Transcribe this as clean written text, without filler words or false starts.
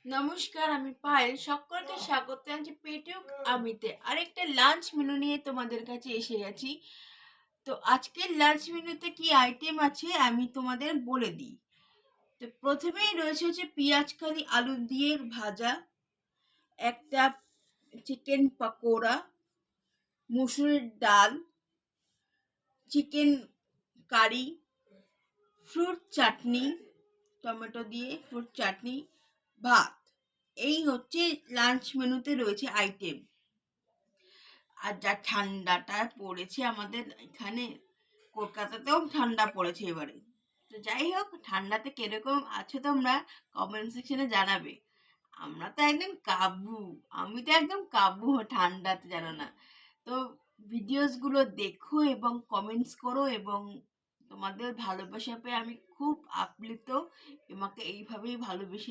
নমস্কার, আমি পায়েল। সকলকে স্বাগত জানাচ্ছি পেটুক আমিতে আরেকটা লাঞ্চ মেনু নিয়ে তোমাদের কাছে এসে গেছি। তো আজকের লাঞ্চ মেনুতে কি আইটেম আছে আমি তোমাদের বলে দিই। তো প্রথমেই রয়েছে হচ্ছে পেঁয়াজ কারি আলু দিয়ে ভাজা, একটা চিকেন পকোড়া, মুসুরির ডাল, চিকেন কারি, ফ্রুট চাটনি, টমেটো দিয়ে ফ্রুট চাটনি, ভাত। এই হচ্ছে লাঞ্চ মেনুতে রয়েছে আইটেম। আর যা ঠান্ডাটা পড়েছে আমাদের এখানে, কলকাতাতেও ঠান্ডা পড়েছে এবারে। তো যাই হোক, ঠান্ডাতে কিরকম আছো তোমরা কমেন্ট সেকশনে জানাবে। আমরা তো একদম কাবু, আমি তো একদম কাবু ঠান্ডাতে, জানো না। তো ভিডিওসগুলো দেখো এবং কমেন্টস করো, এবং তোমাদের ভালোবাসা পেয়ে আমি খুব আপ্লুত। আমাকে এইভাবেই ভালোবেসে